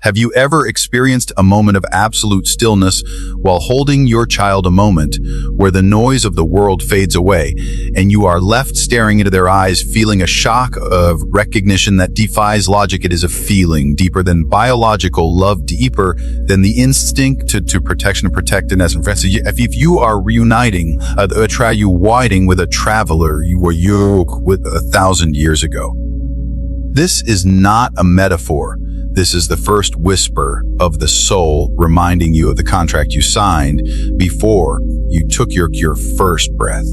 Have you ever experienced a moment of absolute stillness while holding your child, a moment where the noise of the world fades away and you are left staring into their eyes, feeling a shock of recognition that defies logic? It is a feeling deeper than biological love, deeper than the instinct to protection and protectiveness. And friends, if you are reuniting, widening with a traveler you were yoked with 1,000 years ago. This is not a metaphor. This is the first whisper of the soul reminding you of the contract you signed before you took your first breath.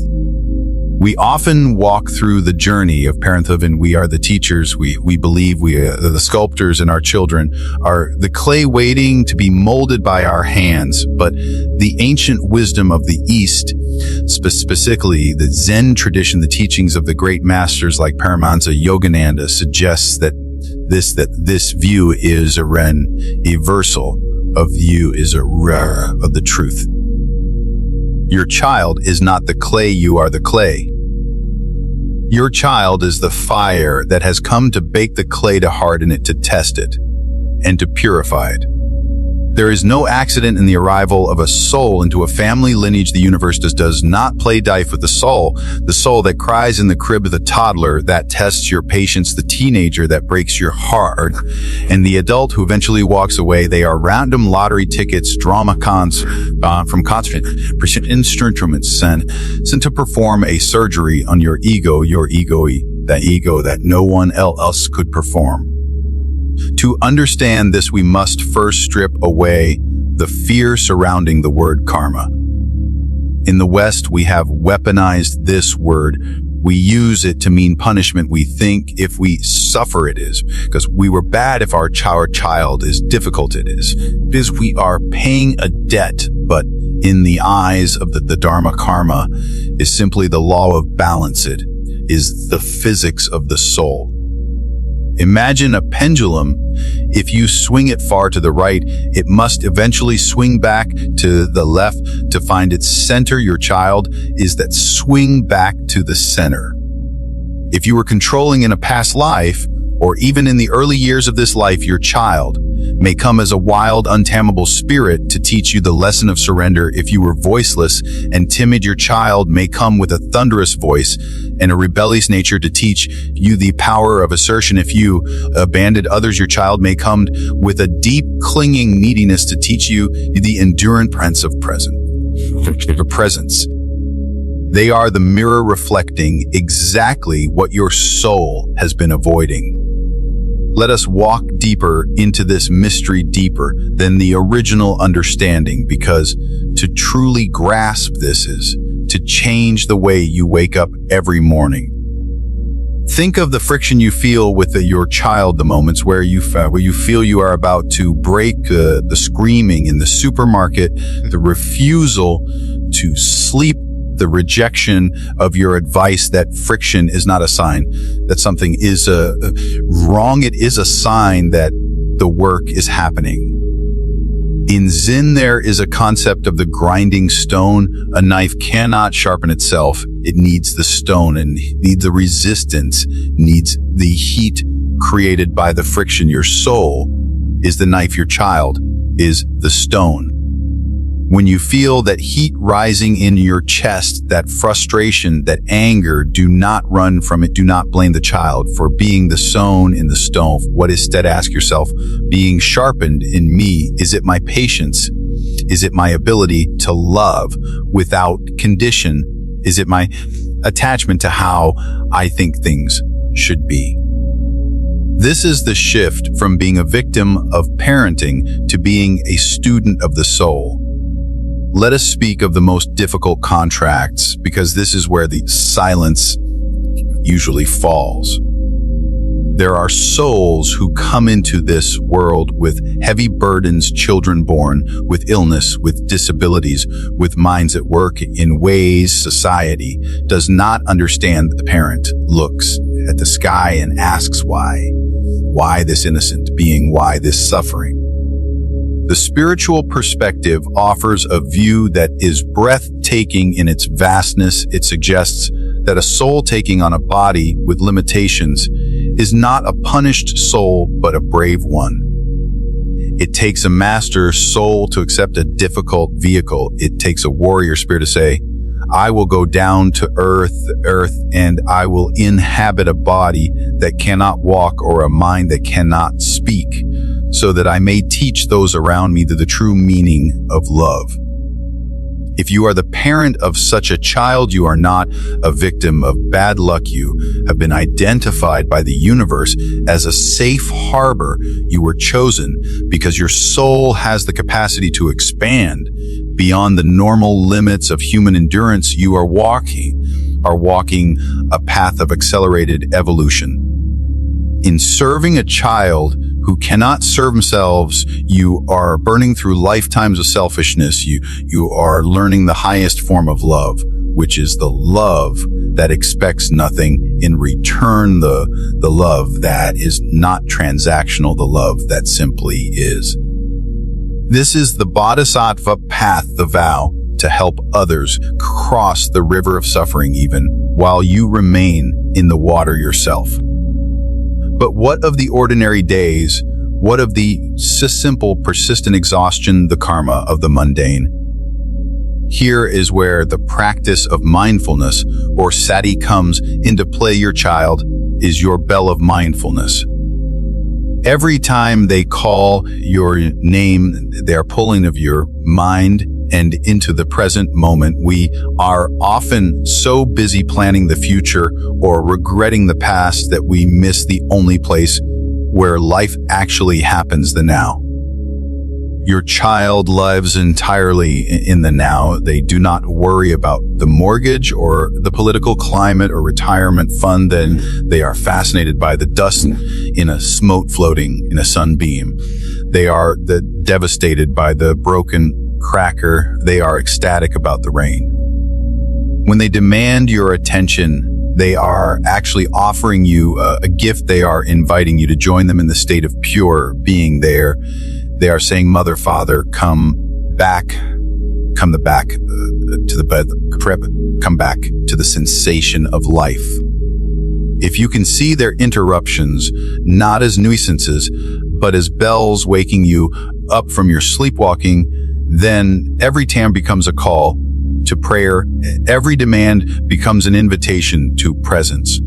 We often walk through the journey of parenthood, and we are the teachers. We believe we are the sculptors, and our children are the clay waiting to be molded by our hands. But the ancient wisdom of the East, specifically the Zen tradition, the teachings of the great masters like Paramahansa Yogananda, suggests that this view is a reversal of view is a rare of the truth. Your child is not the clay, you are the clay. Your child is the fire that has come to bake the clay, to harden it, to test it, and to purify it. There is no accident in the arrival of a soul into a family lineage. The universe does not play dice with the soul that cries in the crib, the toddler that tests your patience, the teenager that breaks your heart, and the adult who eventually walks away. They are random lottery tickets, drama cons from constant instruments sent to perform a surgery on your ego, that ego that no one else could perform. To understand this, we must first strip away the fear surrounding the word karma. In the West, we have weaponized this word. We use it to mean punishment. We think if we suffer, it is because we were bad. If our child is difficult, it is because we are paying a debt. But in the eyes of the Dharma, karma is simply the law of balance. It is the physics of the soul. Imagine a pendulum. If you swing it far to the right, it must eventually swing back to the left to find its center. Your child is that swing back to the center. If you were controlling in a past life, or even in the early years of this life, your child may come as a wild, untamable spirit to teach you the lesson of surrender. If you were voiceless and timid, your child may come with a thunderous voice and a rebellious nature to teach you the power of assertion. If you abandoned others, your child may come with a deep, clinging neediness to teach you the enduring presence of presence. They are the mirror reflecting exactly what your soul has been avoiding. Let us walk deeper into this mystery, deeper than the original understanding, because to truly grasp this is to change the way you wake up every morning. Think of the friction you feel with your child, the moments where you feel you are about to break, the screaming in the supermarket, the refusal to sleep, the rejection of your advice. That friction is not a sign that something is wrong. It is a sign that the work is happening. In Zen, there is a concept of the grinding stone. A knife cannot sharpen itself. It needs the stone and needs the resistance, needs the heat created by the friction. Your soul is the knife. Your child is the stone. When you feel that heat rising in your chest, that frustration, that anger, do not run from it. Do not blame the child for being the stone in the stove. What instead, ask yourself, being sharpened in me, is it my patience? Is it my ability to love without condition? Is it my attachment to how I think things should be? This is the shift from being a victim of parenting to being a student of the soul. Let us speak of the most difficult contracts, because this is where the silence usually falls. There are souls who come into this world with heavy burdens, children born with illness, with disabilities, with minds at work in ways society does not understand. The parent looks at the sky and asks why. Why this innocent being? Why this suffering? The spiritual perspective offers a view that is breathtaking in its vastness. It suggests that a soul taking on a body with limitations is not a punished soul, but a brave one. It takes a master soul to accept a difficult vehicle. It takes a warrior spirit to say, I will go down to earth, and I will inhabit a body that cannot walk or a mind that cannot speak, so that I may teach those around me the true meaning of love. If you are the parent of such a child, you are not a victim of bad luck. You have been identified by the universe as a safe harbor. You were chosen because your soul has the capacity to expand beyond the normal limits of human endurance. You are walking a path of accelerated evolution. In serving a child who cannot serve themselves, you are burning through lifetimes of selfishness. You are learning the highest form of love, which is the love that expects nothing in return, the love that is not transactional, the love that simply is. This is the Bodhisattva path, the vow to help others cross the river of suffering even while you remain in the water yourself. But what of the ordinary days? What of the simple, persistent exhaustion, the karma of the mundane? Here is where the practice of mindfulness, or sati, comes into play. Your child is your bell of mindfulness. Every time they call your name, they are pulling of your mind and into the present moment. We are often so busy planning the future or regretting the past that we miss the only place where life actually happens, the now. Your child lives entirely in the now. They do not worry about the mortgage or the political climate or retirement fund. Then they are fascinated by the dust in a smoke floating in a sunbeam. They are devastated by the broken cracker. They are ecstatic about the rain. When they demand your attention, they are actually offering you a gift. They are inviting you to join them in the state of pure being there. They are saying, Mother, Father, come back to the bed, come back to the sensation of life. If you can see their interruptions not as nuisances, but as bells waking you up from your sleepwalking, then every tam becomes a call to prayer. Every demand becomes an invitation to presence.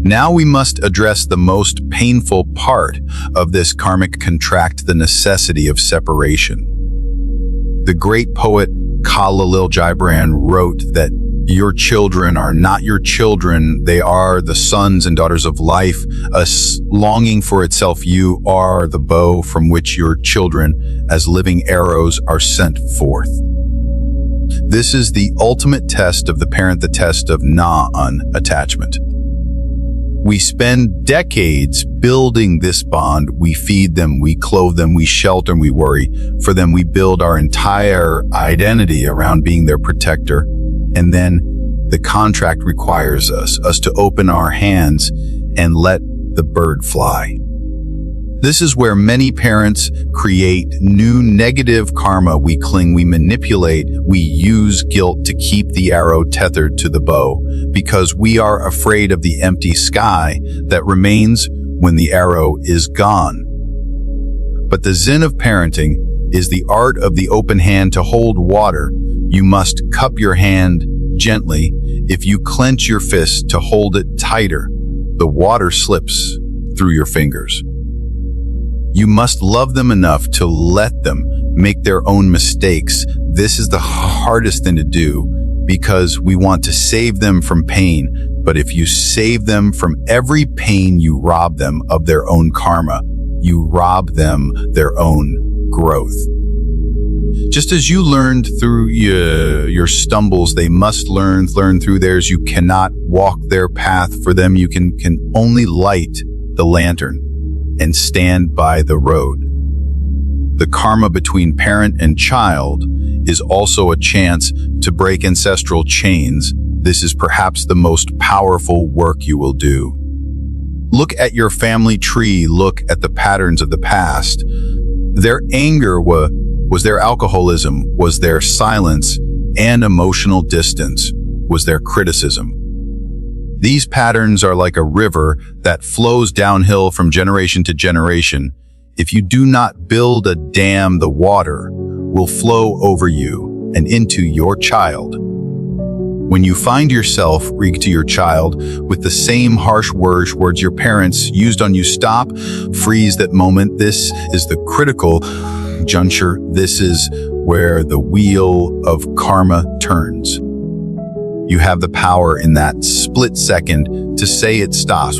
Now we must address the most painful part of this karmic contract, the necessity of separation. The great poet Khalil Gibran wrote that your children are not your children. They are the sons and daughters of life, a longing for itself. You are the bow from which your children, as living arrows, are sent forth. This is the ultimate test of the parent, the test of non-attachment. We spend decades building this bond. We feed them, we clothe them, we shelter, and we worry for them. We build our entire identity around being their protector. And then the contract requires us to open our hands and let the bird fly. This is where many parents create new negative karma. We cling, we manipulate, we use guilt to keep the arrow tethered to the bow because we are afraid of the empty sky that remains when the arrow is gone. But the Zen of parenting is the art of the open hand. To hold water, you must cup your hand gently. If you clench your fist to hold it tighter, the water slips through your fingers. You must love them enough to let them make their own mistakes. This is the hardest thing to do because we want to save them from pain. But if you save them from every pain, you rob them of their own karma. You rob them their own growth. Just as you learned through your stumbles, they must learn through theirs. You cannot walk their path for them. You can only light the lantern and stand by the road. The karma between parent and child is also a chance to break ancestral chains. This is perhaps the most powerful work you will do. Look at your family tree. Look at the patterns of the past. Their anger was their alcoholism, was their silence, and emotional distance was their criticism. These patterns are like a river that flows downhill from generation to generation. If you do not build a dam, the water will flow over you and into your child. When you find yourself to your child with the same harsh words your parents used on you, stop, freeze that moment. This is the critical juncture. This is where the wheel of karma turns. You have the power in that split second to say it stops.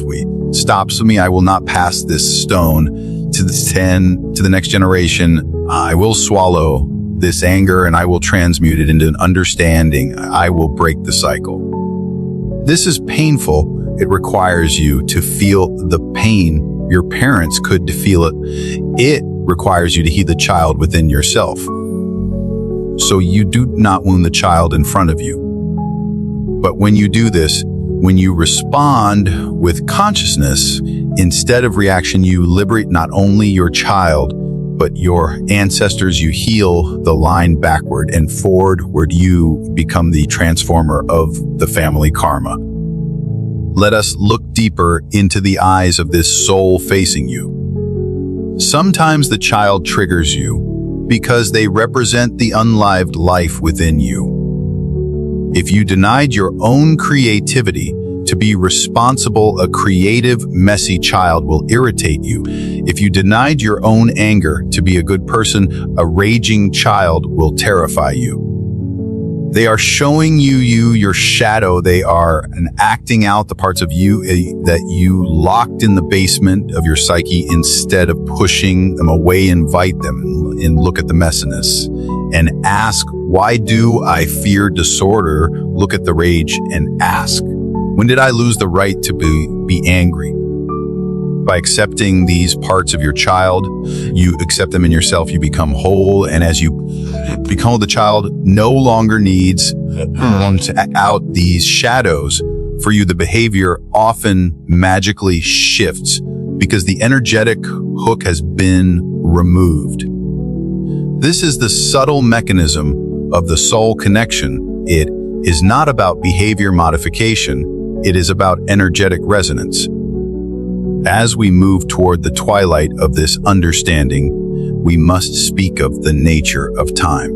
Stops me. I will not pass this stone to the next generation. I will swallow this anger and I will transmute it into an understanding. I will break the cycle. This is painful. It requires you to feel the pain your parents could to feel it. It requires you to heal the child within yourself, so you do not wound the child in front of you. But when you do this, when you respond with consciousness instead of reaction, you liberate not only your child, but your ancestors. You heal the line backward and forward, where you become the transformer of the family karma. Let us look deeper into the eyes of this soul facing you. Sometimes the child triggers you because they represent the unlived life within you. If you denied your own creativity to be responsible, a creative, messy child will irritate you. If you denied your own anger to be a good person, a raging child will terrify you. They are showing you your shadow. They are acting out the parts of you that you locked in the basement of your psyche. Instead of pushing them away, invite them and look at the messiness and ask, why do I fear disorder? Look at the rage and ask, when did I lose the right to be angry? By accepting these parts of your child, you accept them in yourself, you become whole. And as you become the child no longer needs out these shadows for you, the behavior often magically shifts because the energetic hook has been removed. This is the subtle mechanism of the soul connection. It is not about behavior modification. It is about energetic resonance. As we move toward the twilight of this understanding, we must speak of the nature of time.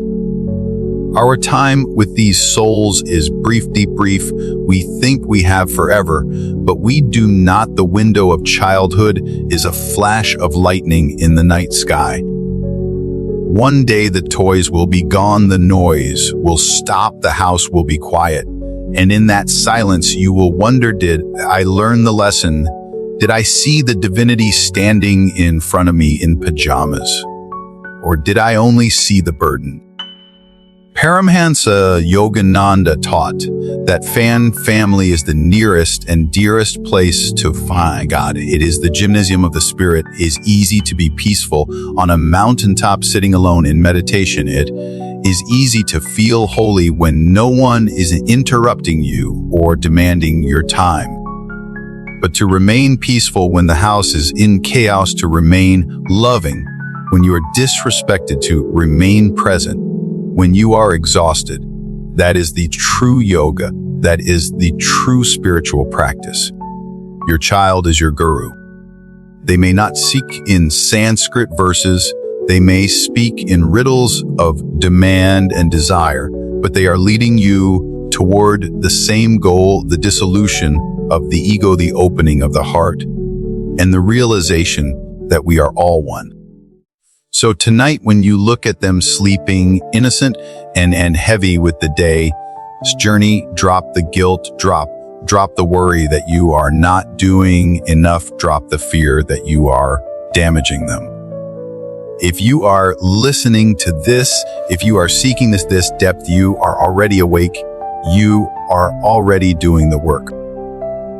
Our time with these souls is brief, deep brief. We think we have forever, but we do not. The window of childhood is a flash of lightning in the night sky. One day the toys will be gone, the noise will stop, the house will be quiet. And in that silence, you will wonder, did I learn the lesson? Did I see the divinity standing in front of me in pajamas? Or did I only see the burden? Paramhansa Yogananda taught that family is the nearest and dearest place to find God. It is the gymnasium of the spirit. It is easy to be peaceful on a mountaintop sitting alone in meditation. It is easy to feel holy when no one is interrupting you or demanding your time. But to remain peaceful when the house is in chaos, to remain loving when you are disrespected, to remain present when you are exhausted, that is the true yoga. That is the true spiritual practice. Your child is your guru. They may not speak in Sanskrit verses. They may speak in riddles of demand and desire, but they are leading you toward the same goal, the dissolution of the ego, the opening of the heart, and the realization that we are all one. So tonight, when you look at them sleeping, innocent and heavy with the day's journey, drop the guilt, drop the worry that you are not doing enough, drop the fear that you are damaging them. If you are listening to this, if you are seeking this depth, you are already awake. You are already doing the work.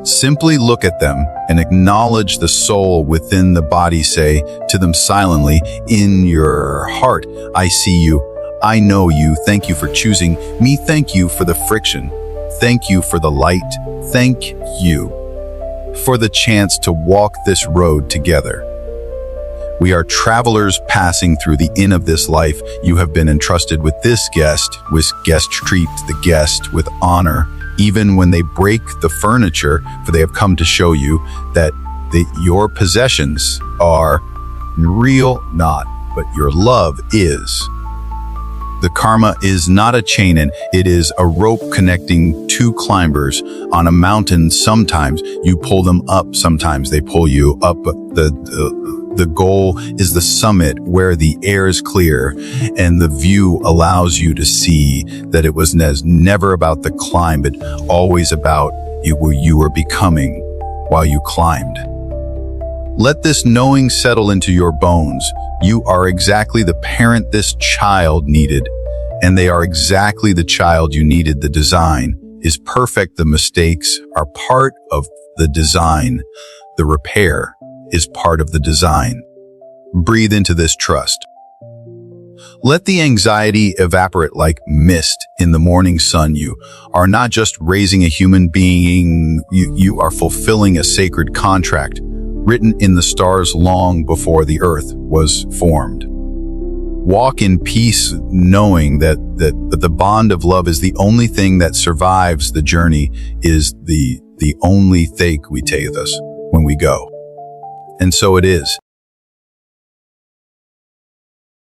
Simply look at them and acknowledge the soul within the body. Say to them silently in your heart, I see you. I know you. Thank you for choosing me. Thank you for the friction. Thank you for the light. Thank you for the chance to walk this road together. We are travelers passing through the inn of this life. You have been entrusted with this guest. Treat the guest with honor, even when they break the furniture, for they have come to show you that your possessions are Real, not, but your love is. The karma is not a chain, and it is a rope connecting two climbers on a mountain. Sometimes you pull them up, sometimes they pull you up. The goal is the summit where the air is clear and the view allows you to see that it was never about the climb, but always about you were becoming while you climbed. Let this knowing settle into your bones. You are exactly the parent this child needed, and they are exactly the child you needed. The design is perfect. The mistakes are part of the design. The repair is part of the design. Breathe into this trust. Let the anxiety evaporate like mist in the morning sun. You are not just raising a human being, you are fulfilling a sacred contract written in the stars long before the earth was formed. Walk in peace, knowing that the bond of love is the only thing that survives the journey, is the only thing we take with us when we go. And so it is.